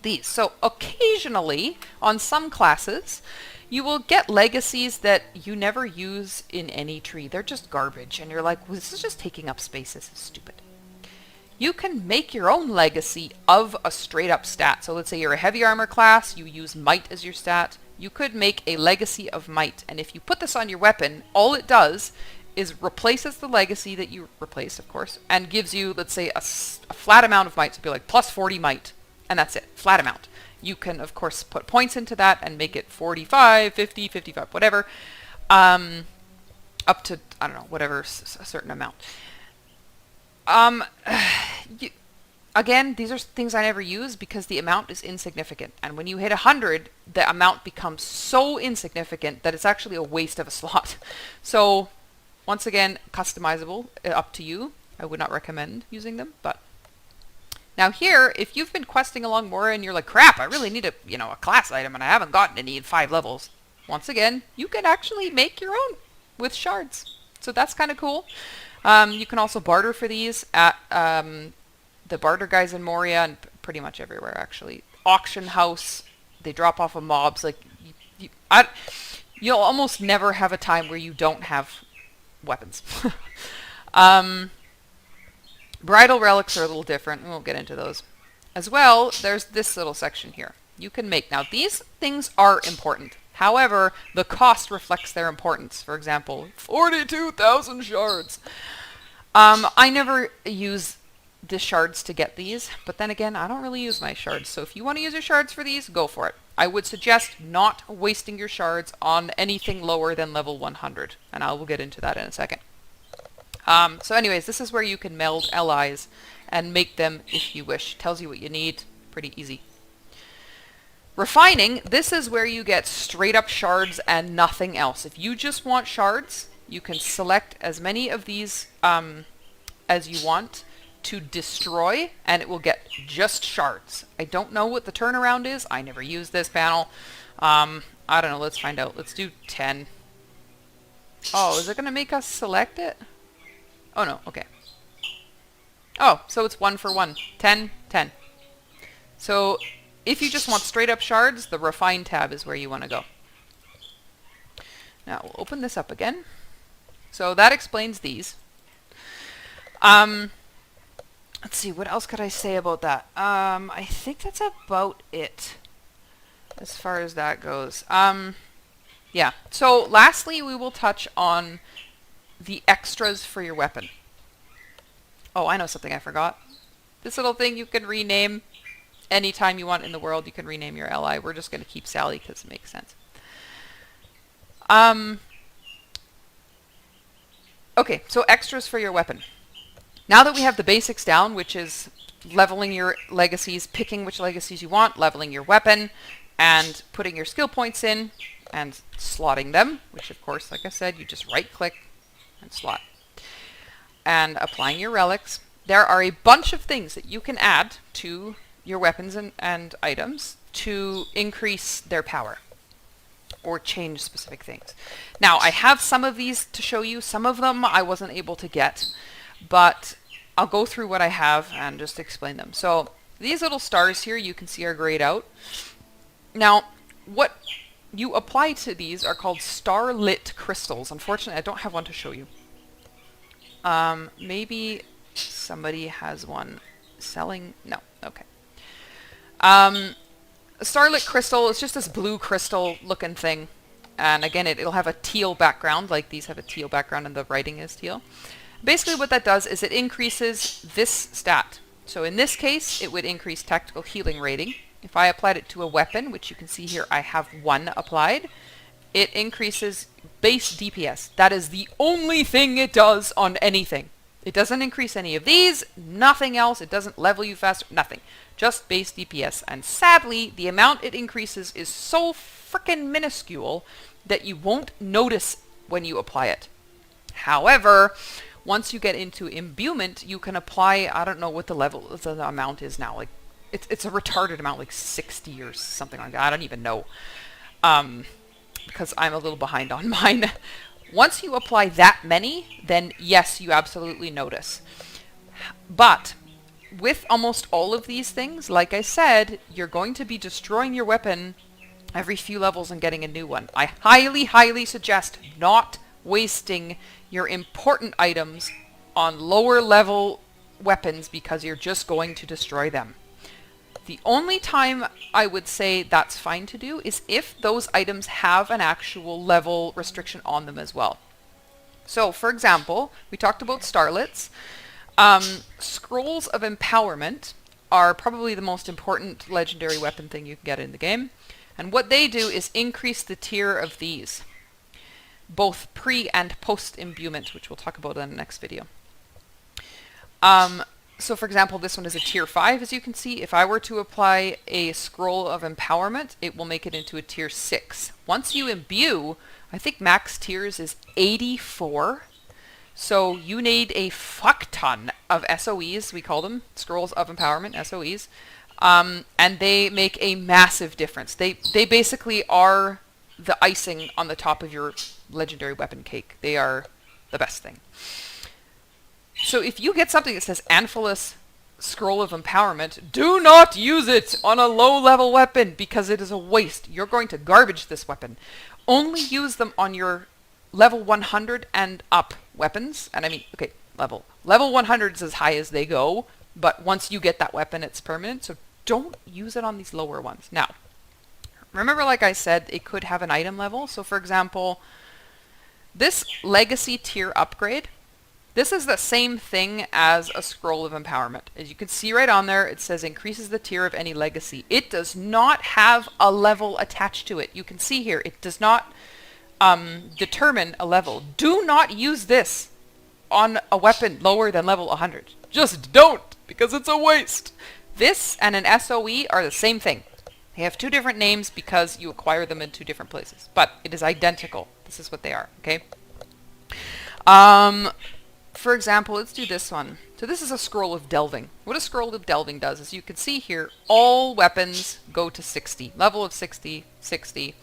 B: These. So occasionally, on some classes, you will get legacies that you never use in any tree. They're just garbage, and you're like, well, this is just taking up space. This is stupid. You can make your own legacy of a straight-up stat. So let's say you're a heavy armor class, you use might as your stat. You could make a legacy of might, and if you put this on your weapon, all it does is replaces the legacy that you replaced, of course, and gives you, let's say, a flat amount of might. So it'd be like plus 40 might. And that's it, flat amount. You can, of course, put points into that and make it 45, 50, 55, whatever, up to, I don't know, whatever, a certain amount. Again, these are things I never use because the amount is insignificant. And when you hit 100, the amount becomes so insignificant that it's actually a waste of a slot. So, once again, customizable, up to you. I would not recommend using them, but now here, if you've been questing along Mora and you're like, crap, I really need a, a class item and I haven't gotten any in 5 levels. Once again, you can actually make your own with shards. So that's kind of cool. You can also barter for these at the barter guys in Moria and pretty much everywhere, actually. Auction house, they drop off of mobs. Like, you'll almost never have a time where you don't have weapons. Bridal relics are a little different. We won't get into those. As well, there's this little section here. You can make. Now, these things are important. However, the cost reflects their importance. For example, 42,000 shards. I never use the shards to get these, but then again, I don't really use my shards. So if you want to use your shards for these, go for it. I would suggest not wasting your shards on anything lower than level 100, and I will get into that in a second. So anyways, this is where you can meld allies and make them if you wish. Tells you what you need. Pretty easy. Refining, this is where you get straight up shards and nothing else. If you just want shards, you can select as many of these as you want to destroy, and it will get just shards. I don't know what the turnaround is. I never used this panel. I don't know. Let's find out. Let's do 10. Oh, is it going to make us select it? Oh, no. Okay. Oh, so it's 1 for 1. 10, 10. So if you just want straight up shards, the Refine tab is where you want to go. Now, we'll open this up again. So that explains these. Let's see, what else could I say about that? I think that's about it as far as that goes. Yeah. So lastly, we will touch on the extras for your weapon. Oh, I know something I forgot. This little thing you can rename anytime you want in the world. You can rename your ally. We're just going to keep Sally because it makes sense. Okay, so extras for your weapon. Now that we have the basics down, which is leveling your legacies, picking which legacies you want, leveling your weapon, and putting your skill points in, and slotting them, which of course, like I said, you just right-click and slot. And applying your relics. There are a bunch of things that you can add to your weapons and items to increase their power or change specific things. Now, I have some of these to show you. Some of them I wasn't able to get, but I'll go through what I have and just explain them. So these little stars here you can see are grayed out. Now, what you apply to these are called starlit crystals. Unfortunately, I don't have one to show you. Maybe somebody has one selling. No, okay. A starlit crystal is just this blue crystal looking thing. And again, it'll have a teal background, like these have a teal background and the writing is teal. Basically what that does is it increases this stat. So in this case, it would increase tactical healing rating. If I applied it to a weapon, which you can see here, I have 1 applied, it increases base DPS. That is the only thing it does on anything. It doesn't increase any of these, nothing else. It doesn't level you faster, nothing. Just base DPS. And sadly, the amount it increases is so freaking minuscule that you won't notice when you apply it. However, once you get into imbuement, you can apply, I don't know what the amount is now. Like, it's a retarded amount, like 60 or something like that. I don't even know. Because I'm a little behind on mine. Once you apply that many, then yes, you absolutely notice. But with almost all of these things, like I said, you're going to be destroying your weapon every few levels and getting a new one. I highly, highly suggest not wasting your important items on lower level weapons because you're just going to destroy them. The only time I would say that's fine to do is if those items have an actual level restriction on them as well. So, for example, we talked about starlets. Scrolls of Empowerment are probably the most important legendary weapon thing you can get in the game. And what they do is increase the tier of these, both pre and post imbuement, which we'll talk about in the next video. So for example, this one is a tier 5, as you can see. If I were to apply a scroll of empowerment, it will make it into a tier 6. Once you imbue, I think max tiers is 84. So you need a fuck ton of SOEs, we call them, Scrolls of Empowerment, SOEs, and they make a massive difference. They basically are the icing on the top of your legendary weapon cake. They are the best thing. So if you get something that says Anphilis Scroll of Empowerment, do not use it on a low-level weapon because it is a waste. You're going to garbage this weapon. Only use them on your level 100 and up weapons. And I mean, okay, level 100 is as high as they go, but once you get that weapon, it's permanent. So don't use it on these lower ones. Now, remember, like I said, it could have an item level. So for example, this Legacy tier upgrade, this is the same thing as a Scroll of Empowerment. As you can see right on there, it says increases the tier of any legacy. It does not have a level attached to it. You can see here, it does not determine a level. Do not use this on a weapon lower than level 100. Just don't, because it's a waste. This and an SOE are the same thing. They have two different names because you acquire them in two different places, but it is identical. This is what they are, okay? For example, let's do this one. So this is a Scroll of Delving. What a Scroll of Delving does is you can see here, all weapons go to 60. Level of 60, 60.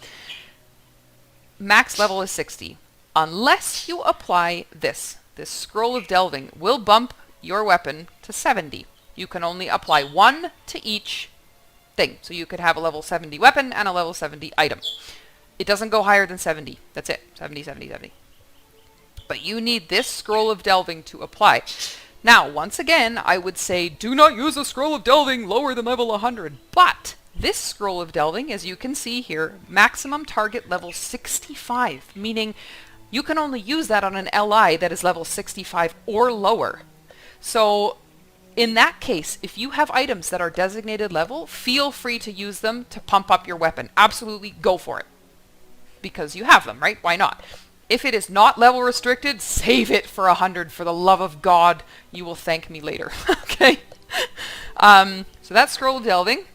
B: Max level is 60. Unless you apply this. This Scroll of Delving will bump your weapon to 70. You can only apply one to each thing. So you could have a level 70 weapon and a level 70 item. It doesn't go higher than 70. That's it. 70, 70, 70. But you need this Scroll of Delving to apply. Now, once again, I would say do not use a Scroll of Delving lower than level 100. But this Scroll of Delving, as you can see here, maximum target level 65, meaning you can only use that on an LI that is level 65 or lower. So in that case, if you have items that are designated level, feel free to use them to pump up your weapon. Absolutely go for it. Because you have them, right? Why not? If it is not level restricted, save it for 100. For the love of God, you will thank me later. Okay? So that's Scroll of Delving.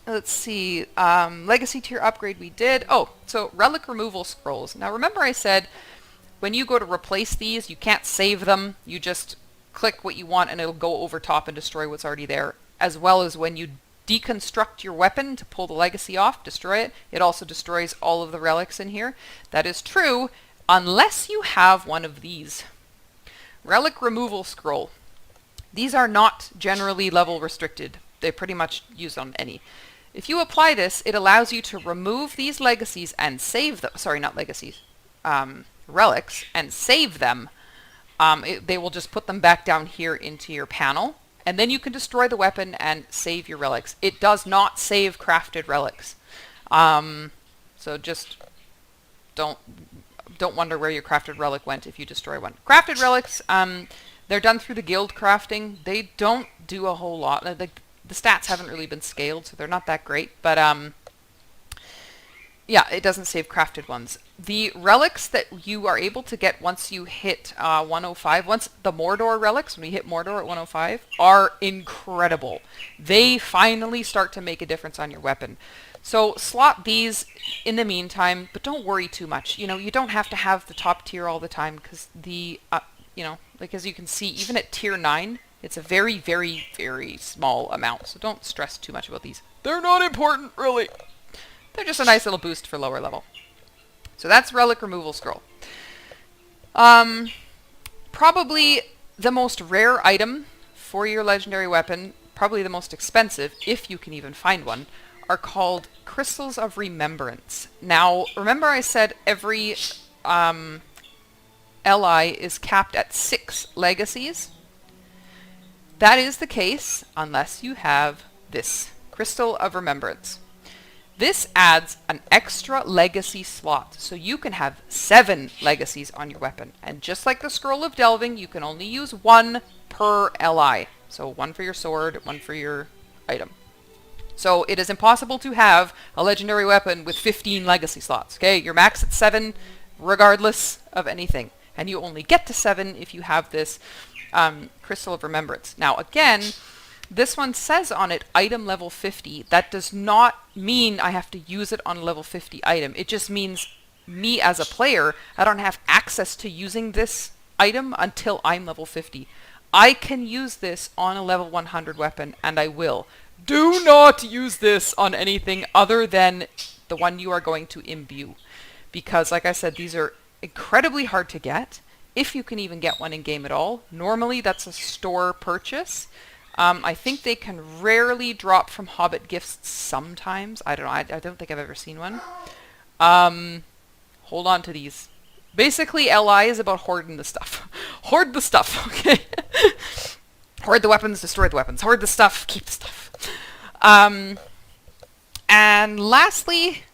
B: Let's see. Legacy tier upgrade we did. Oh, so relic removal scrolls. Now remember I said when you go to replace these, you can't save them. You just click what you want and it'll go over top and destroy what's already there. As well as when you deconstruct your weapon to pull the legacy off, destroy it, it also destroys all of the relics in here. That is true unless you have one of these. Relic removal scroll. These are not generally level restricted. They're pretty much used on any. If you apply this, it allows you to remove these legacies and save them. Sorry, not legacies. Relics, and save them. They will just put them back down here into your panel. And then you can destroy the weapon and save your relics. It does not save crafted relics. So just don't wonder where your crafted relic went if you destroy one. Crafted relics, they're done through the guild crafting. They don't do a whole lot. The stats haven't really been scaled, so they're not that great. But yeah, it doesn't save crafted ones. The relics that you are able to get once you hit 105, once the Mordor relics, when we hit Mordor at 105, are incredible. They finally start to make a difference on your weapon. So slot these in the meantime, but don't worry too much. You know, you don't have to have the top tier all the time because the, you know, like as you can see, even at tier 9, it's a very, very, very small amount. So don't stress too much about these. They're not important, really. They're just a nice little boost for lower level. So that's Relic Removal Scroll. Probably the most rare item for your legendary weapon, probably the most expensive, if you can even find one, are called Crystals of Remembrance. Now, remember I said every LI is capped at 6 legacies? That is the case unless you have this Crystal of Remembrance. This adds an extra legacy slot, so you can have 7 legacies on your weapon. And just like the Scroll of Delving, you can only use 1 per LI. So 1 for your sword, 1 for your item. So it is impossible to have a legendary weapon with 15 legacy slots. Okay, you're max at 7 regardless of anything. And you only get to 7 if you have this Crystal of Remembrance. Now again, this one says on it item level 50. That does not mean I have to use it on a level 50 item. It just means me as a player, I don't have access to using this item until I'm level 50. I can use this on a level 100 weapon, and I will. Do not use this on anything other than the one you are going to imbue. Because, like I said, these are incredibly hard to get, if you can even get one in game at all. Normally, that's a store purchase. I think they can rarely drop from Hobbit gifts sometimes. I don't know. I don't think I've ever seen one. Hold on to these. Basically, LI is about hoarding the stuff. Hoard the stuff, okay? Hoard the weapons, destroy the weapons. Hoard the stuff, keep the stuff. And lastly,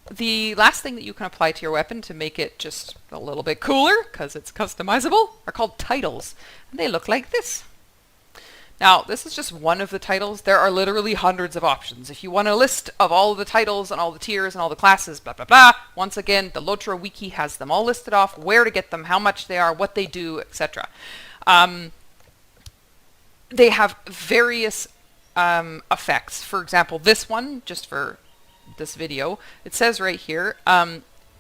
B: the last thing that you can apply to your weapon to make it just a little bit cooler, because it's customizable, are called titles. And they look like this. Now, this is just one of the titles. There are literally hundreds of options. If you want a list of all of the titles and all the tiers and all the classes, blah, blah, blah, once again, the LOTRO wiki has them all listed off, where to get them, how much they are, what they do, etc. They have various effects. For example, this one, just for this video, it says right here,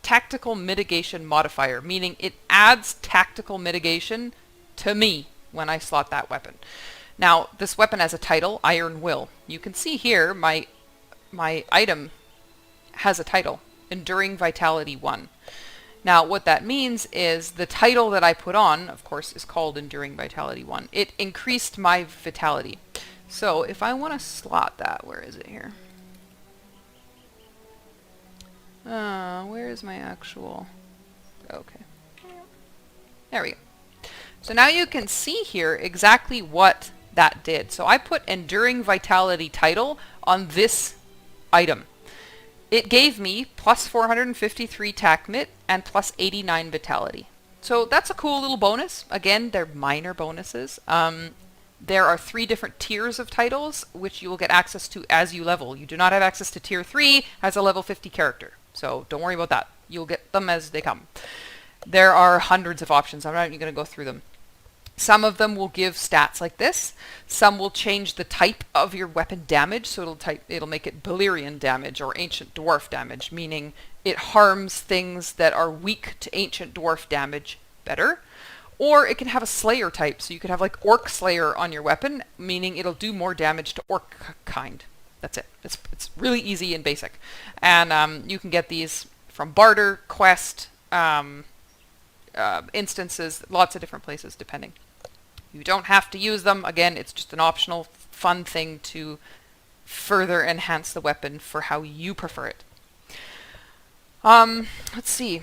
B: tactical mitigation modifier, meaning it adds tactical mitigation to me when I slot that weapon. Now, this weapon has a title, Iron Will. You can see here, my item has a title, Enduring Vitality 1. Now, what that means is the title that I put on, of course, is called Enduring Vitality 1. It increased my vitality. So, if I want to slot that, where is it here? Where is my actual... Okay. There we go. So now you can see here exactly what that did. So I put Enduring Vitality title on this item. It gave me plus 453 tac mit and plus 89 vitality. So that's a cool little bonus. Again, they're minor bonuses. There are 3 different tiers of titles, which you will get access to as you level. You do not have access to tier 3 as a level 50 character. So don't worry about that. You'll get them as they come. There are hundreds of options. I'm not even going to go through them. Some of them will give stats like this. Some will change the type of your weapon damage, so it'll make it Balerian damage or Ancient Dwarf damage, meaning it harms things that are weak to Ancient Dwarf damage better. Or it can have a Slayer type, so you could have like Orc Slayer on your weapon, meaning it'll do more damage to Orc kind. That's it. It's really easy and basic. And you can get these from barter, quest, instances, lots of different places depending. You don't have to use them. Again, it's just an optional fun thing to further enhance the weapon for how you prefer it. Let's see.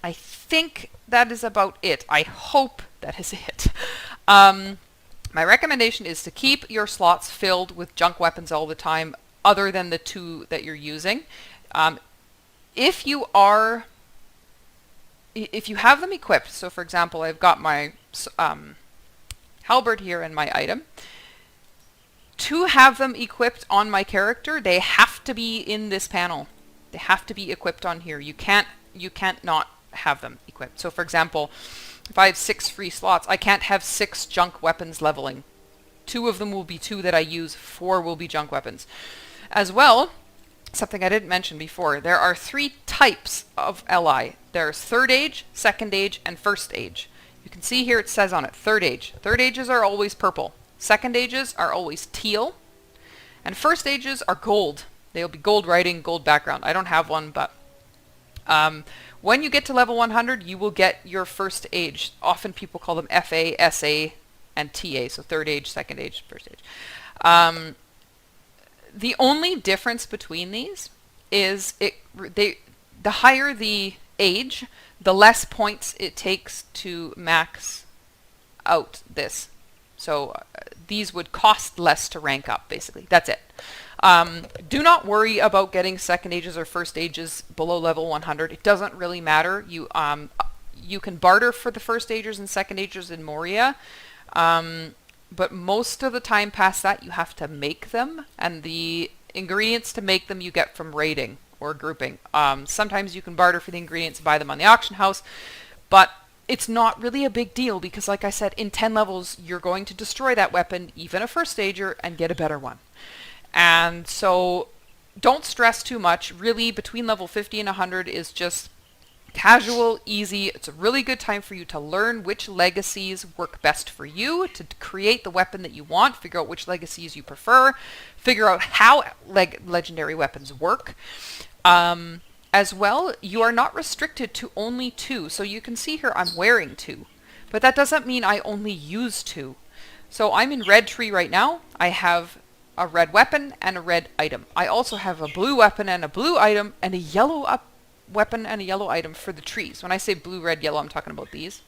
B: I think that is about it. I hope that is it. My recommendation is to keep your slots filled with junk weapons all the time, other than the 2 that you're using. If you have them equipped, so for example, I've got my halberd here and my item. To have them equipped on my character, they have to be in this panel. They have to be equipped on here. You can't not have them equipped. So for example, if I have 6 free slots, I can't have 6 junk weapons leveling. 2 of them will be 2 that I use, 4 will be junk weapons. As well, something I didn't mention before, there are 3 types of LI. There's 3rd age, 2nd age, and 1st age. You can see here it says on it, 3rd age. 3rd ages are always purple. 2nd ages are always teal. And 1st ages are gold. They'll be gold writing, gold background. I don't have one, but when you get to level 100, you will get your 1st age. Often people call them FA, SA, and TA. So 3rd age, 2nd age, 1st age. The only difference between these is the higher the age, the less points it takes to max out this. So these would cost less to rank up, basically. That's it. Do not worry about getting 2nd ages or 1st ages below level 100. It doesn't really matter. You can barter for the 1st agers and 2nd agers in Moria. But most of the time past that, you have to make them, and the ingredients to make them you get from raiding or grouping. Sometimes you can barter for the ingredients, buy them on the auction house, but it's not really a big deal because, like I said, in 10 levels, you're going to destroy that weapon, even a 1st stager, and get a better one. And so don't stress too much. Really, between level 50 and 100 is just casual, easy. It's a really good time for you to learn which legacies work best for you, to create the weapon that you want, figure out which legacies you prefer, figure out how legendary weapons work. As well, you are not restricted to only 2. So you can see here I'm wearing 2, but that doesn't mean I only use 2. So I'm in red tree right now. I have a red weapon and a red item. I also have a blue weapon and a blue item and a yellow weapon and a yellow item for the trees. When I say blue, red, yellow, I'm talking about these.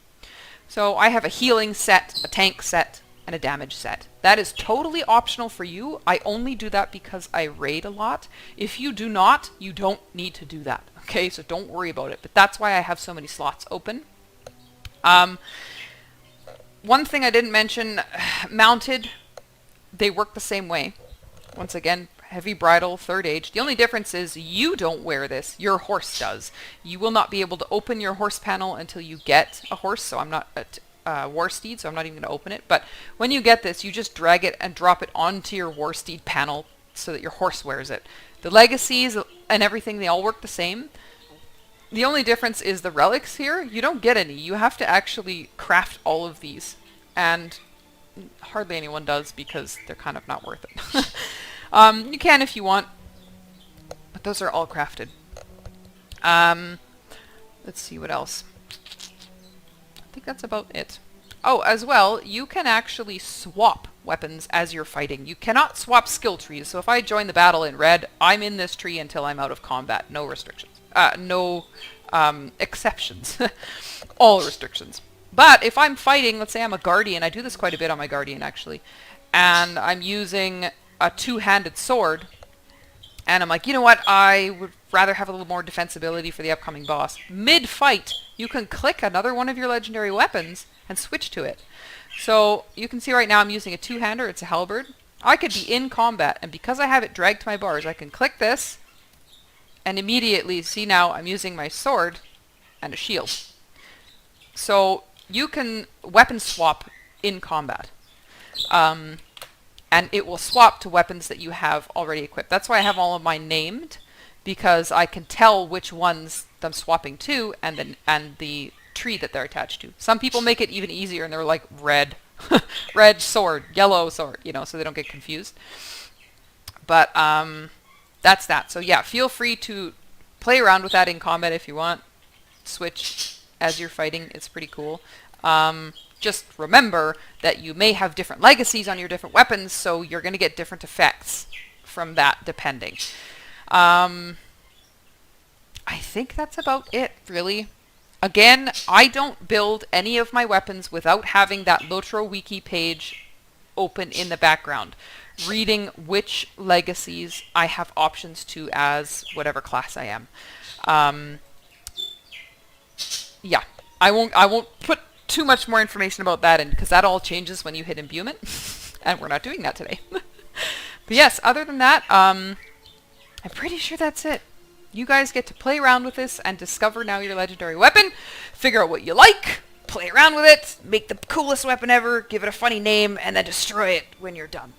B: So I have a healing set, a tank set, and a damage set. That is totally optional for you. I only do that because I raid a lot. If you do not, you don't need to do that. Okay, so don't worry about it. But that's why I have so many slots open. One thing I didn't mention, mounted, they work the same way. Once again, heavy bridal, 3rd age. The only difference is you don't wear this, your horse does. You will not be able to open your horse panel until you get a horse, so I'm not a war steed, so I'm not even going to open it. But when you get this, you just drag it and drop it onto your war steed panel so that your horse wears it. The legacies and everything, they all work the same. The only difference is the relics here. You don't get any. You have to actually craft all of these. And hardly anyone does because they're kind of not worth it. You can if you want. But those are all crafted. Let's see what else. I think that's about it. Oh, as well, you can actually swap weapons as you're fighting. You cannot swap skill trees. So if I join the battle in red, I'm in this tree until I'm out of combat. No restrictions. No exceptions. All restrictions. But if I'm fighting, let's say I'm a guardian, I do this quite a bit on my guardian actually, and I'm using a 2-handed sword, and I'm like, you know what, I would rather have a little more defensibility for the upcoming boss. Mid-fight, you can click another one of your legendary weapons and switch to it. So you can see right now I'm using a 2-hander, it's a halberd. I could be in combat, and because I have it dragged to my bars, I can click this, and immediately, see now, I'm using my sword and a shield. So you can weapon swap in combat. And it will swap to weapons that you have already equipped. That's why I have all of mine named, because I can tell which ones I'm swapping to and the tree that they're attached to. Some people make it even easier and they're like red, red sword, yellow sword, you know, so they don't get confused. But that's that. So yeah, feel free to play around with that in combat if you want. Switch as you're fighting. It's pretty cool. Just remember that you may have different legacies on your different weapons, so you're going to get different effects from that depending. I think that's about it, really. Again, I don't build any of my weapons without having that LOTRO wiki page open in the background, reading which legacies I have options to as whatever class I am. Yeah, I won't put too much more information about that in, because that all changes when you hit imbuement, and we're not doing that today. But yes, other than that, I'm pretty sure that's it. You guys get to play around with this and discover now your legendary weapon, figure out what you like, play around with it, make the coolest weapon ever, give it a funny name, and then destroy it when you're done.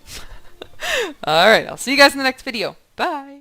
B: Alright, I'll see you guys in the next video. Bye!